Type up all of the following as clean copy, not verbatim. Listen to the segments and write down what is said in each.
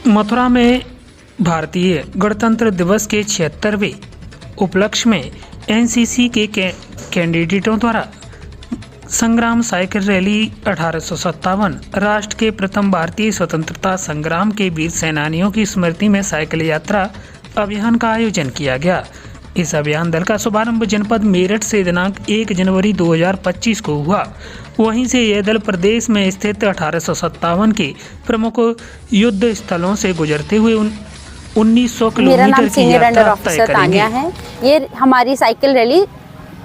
मथुरा में भारतीय गणतंत्र दिवस के 76वें उपलक्ष्य में एनसीसी के कैंडिडेटों द्वारा संग्राम साइकिल रैली 1857 राष्ट्र के प्रथम भारतीय स्वतंत्रता संग्राम के वीर सेनानियों की स्मृति में साइकिल यात्रा अभियान का आयोजन किया गया। इस अभियान दल का शुभारंभ जनपद मेरठ से दिनांक 1 जनवरी 2025 को हुआ। वहीं से यह दल प्रदेश में स्थित 1857 के प्रमुख युद्ध स्थलों से गुजरते हुए 1900 किलोमीटर की यात्रा तय करेंगे। ये हमारी साइकिल रैली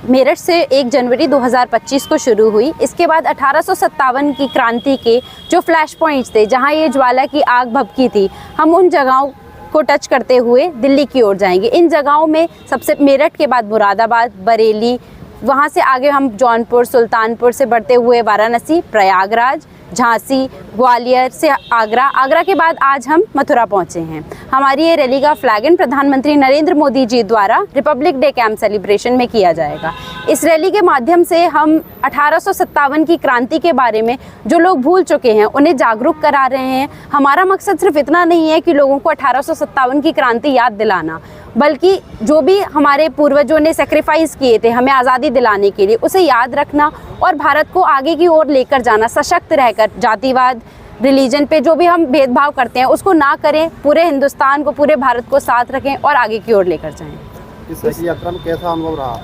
मेरठ से 1 जनवरी 2025 को शुरू हुई। इसके बाद 1857 की क्रांति के जो फ्लैश पॉइंट्स थे, जहां ये ज्वाला की आग भभकी थी, हम उन जगहों को टच करते हुए दिल्ली की ओर जाएंगे। इन जगहों में सबसे मेरठ के बाद मुरादाबाद, बरेली, वहां से आगे हम जौनपुर, सुल्तानपुर से बढ़ते हुए वाराणसी, प्रयागराज, झांसी, ग्वालियर से आगरा के बाद आज हम मथुरा पहुंचे हैं। हमारी ये रैली का फ्लैगन प्रधानमंत्री नरेंद्र मोदी जी द्वारा रिपब्लिक डे कैंप सेलिब्रेशन में किया जाएगा। इस रैली के माध्यम से हम 1857 की क्रांति के बारे में जो लोग भूल चुके हैं उन्हें जागरूक करा रहे हैं। हमारा मकसद सिर्फ इतना नहीं है कि लोगों को 1857 की क्रांति याद दिलाना, बल्कि जो भी हमारे पूर्वजों ने सेक्रीफाइस किए थे हमें आज़ादी दिलाने के लिए, उसे याद रखना और भारत को आगे की ओर लेकर जाना, सशक्त रहकर। जातिवाद, रिलीजन पे जो भी हम भेदभाव करते हैं उसको ना करें, पूरे हिंदुस्तान को, पूरे भारत को साथ रखें और आगे की ओर लेकर जाएं। इस साइकिल यात्रा में कैसा अनुभव रहा?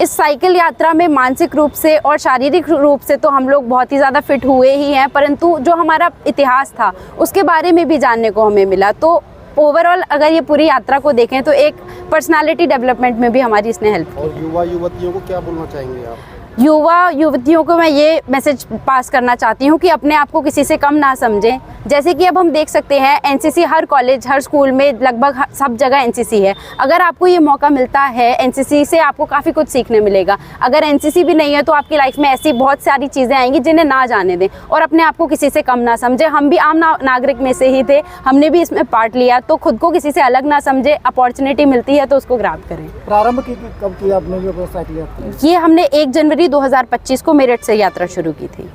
इस साइकिल यात्रा में मानसिक रूप से और शारीरिक रूप से तो हम लोग बहुत ही ज़्यादा फिट हुए ही हैं, परंतु जो हमारा इतिहास था उसके बारे में भी जानने को हमें मिला। तो ओवरऑल अगर ये पूरी यात्रा को देखें तो एक पर्सनालिटी डेवलपमेंट में भी हमारी इसने हेल्प की। और युवा युवतियों को क्या बोलना चाहेंगे आप? युवा युवतियों को मैं ये मैसेज पास करना चाहती हूँ कि अपने आप को किसी से कम ना समझें। जैसे कि अब हम देख सकते हैं एनसीसी हर कॉलेज, हर स्कूल में लगभग सब जगह एनसीसी है। अगर आपको ये मौका मिलता है एनसीसी से, आपको काफ़ी कुछ सीखने मिलेगा। अगर एनसीसी भी नहीं है तो आपकी लाइफ में ऐसी बहुत सारी चीज़ें आएंगी जिन्हें ना जाने दें और अपने आप को किसी से कम ना समझें। हम भी आम नागरिक में से ही थे, हमने भी इसमें पार्ट लिया, तो खुद को किसी से अलग ना समझे। अपॉर्चुनिटी मिलती है तो उसको ग्रैब करें। प्रारंभ कब किया आपने साइकिल यात्रा? ये हमने 1 जनवरी 2025 को मेरठ से यात्रा शुरू की थी।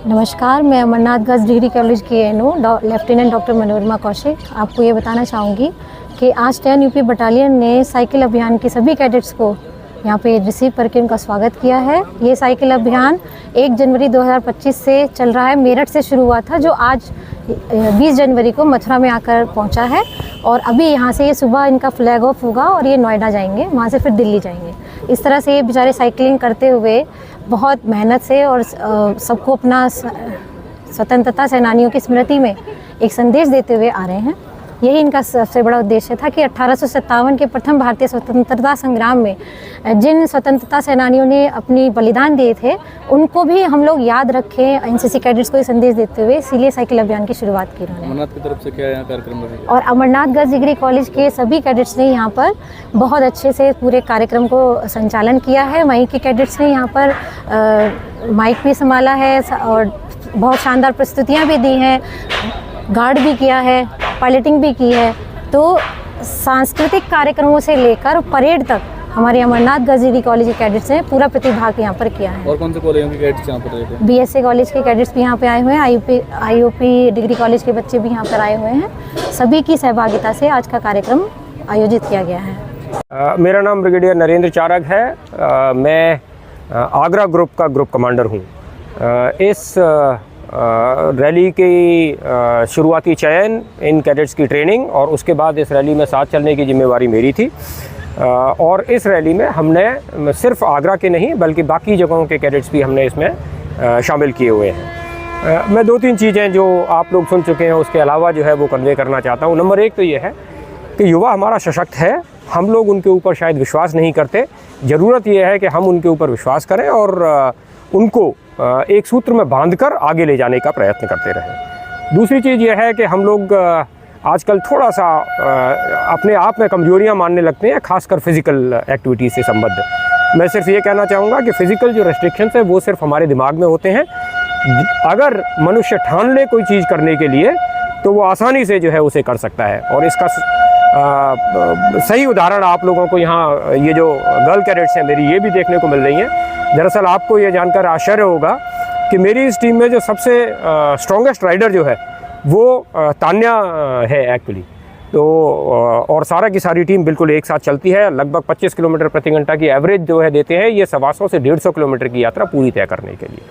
नमस्कार, मैं अमरनाथ गर्ल्स डिग्री कॉलेज की NO lieutenant doctor Manorama Kaushik आपको ये बताना चाहूँगी कि आज 10 यूपी बटालियन ने साइकिल अभियान के सभी कैडेट्स को यहाँ पे रिसीव करके उनका स्वागत किया है। ये साइकिल अभियान 1 जनवरी 2025 से चल रहा है। मेरठ से शुरू हुआ था, जो आज 20 जनवरी को मथुरा में आकर पहुँचा है और अभी यहाँ से ये सुबह इनका फ्लैग ऑफ होगा और ये नोएडा जाएंगे, वहाँ से फिर दिल्ली जाएंगे। इस तरह से ये बेचारे साइकिलिंग करते हुए बहुत मेहनत से और सबको अपना स्वतंत्रता सेनानियों की स्मृति में एक संदेश देते हुए आ रहे हैं। यही इनका सबसे बड़ा उद्देश्य था कि 1857 के प्रथम भारतीय स्वतंत्रता संग्राम में जिन स्वतंत्रता सेनानियों ने अपनी बलिदान दिए थे उनको भी हम लोग याद रखें। एनसीसी कैडेट्स को ये संदेश देते हुए इसीलिए साइकिल अभियान की शुरुआत की उन्होंने। अमरनाथ की तरफ से क्या यहाँ कार्यक्रम रहा? और अमरनाथ गर्ल्स डिग्री कॉलेज के सभी कैडेट्स ने यहाँ पर बहुत अच्छे से पूरे कार्यक्रम को संचालन किया है। वहीं के कैडेट्स ने यहाँ पर माइक भी संभाला है और बहुत शानदार प्रस्तुतियाँ भी दी हैं, गार्ड भी किया है, पायलटिंग भी की है। तो सांस्कृतिक कार्यक्रमों से लेकर परेड तक हमारे अमरनाथ गर्ल्स डिग्री कॉलेज के कैडेट्स ने पूरा प्रतिभाग यहाँ पर किया है। और कौन से कॉलेजों के कैडेट्स यहाँ पर रहे थे? बीएसए कॉलेज के कैडेट्स भी यहाँ पे आए हुए हैं, आईओपी डिग्री कॉलेज के बच्चे भी यहाँ पर आए हुए हैं। सभी की सहभागिता से आज का कार्यक्रम आयोजित किया गया है। मेरा नाम ब्रिगेडियर नरेंद्र चारग है। मैं आगरा ग्रुप का ग्रुप कमांडर हूँ। इस रैली की शुरुआती चयन, इन कैडेट्स की ट्रेनिंग और उसके बाद इस रैली में साथ चलने की जिम्मेवारी मेरी थी। और इस रैली में हमने सिर्फ आगरा के नहीं बल्कि बाकी जगहों के कैडेट्स भी हमने इसमें शामिल किए हुए हैं। मैं 2-3 चीज़ें जो आप लोग सुन चुके हैं उसके अलावा जो है वो कन्वे करना चाहता हूँ। नंबर 1 तो ये है कि युवा हमारा सशक्त है, हम लोग उनके ऊपर शायद विश्वास नहीं करते। ज़रूरत यह है कि हम उनके ऊपर विश्वास करें और उनको एक सूत्र में बांधकर आगे ले जाने का प्रयत्न करते रहें। दूसरी चीज़ यह है कि हम लोग आजकल थोड़ा सा अपने आप में कमजोरियां मानने लगते हैं, खासकर फिज़िकल एक्टिविटी से संबद्ध। मैं सिर्फ ये कहना चाहूँगा कि फ़िज़िकल जो रेस्ट्रिक्शंस है वो सिर्फ हमारे दिमाग में होते हैं। अगर मनुष्य ठान ले कोई चीज़ करने के लिए तो वो आसानी से जो है उसे कर सकता है। और इसका सही उदाहरण आप लोगों को यहाँ ये जो गर्ल कैडेट्स हैं मेरी ये भी देखने को मिल रही हैं। दरअसल आपको ये जानकर आश्चर्य होगा कि मेरी इस टीम में जो सबसे स्ट्रॉन्गेस्ट राइडर जो है वो तान्या है एक्चुअली। तो और सारा की सारी टीम बिल्कुल एक साथ चलती है। लगभग 25 किलोमीटर प्रति घंटा की एवरेज जो है देते हैं ये 125 से 150 किलोमीटर की यात्रा पूरी तय करने के लिए।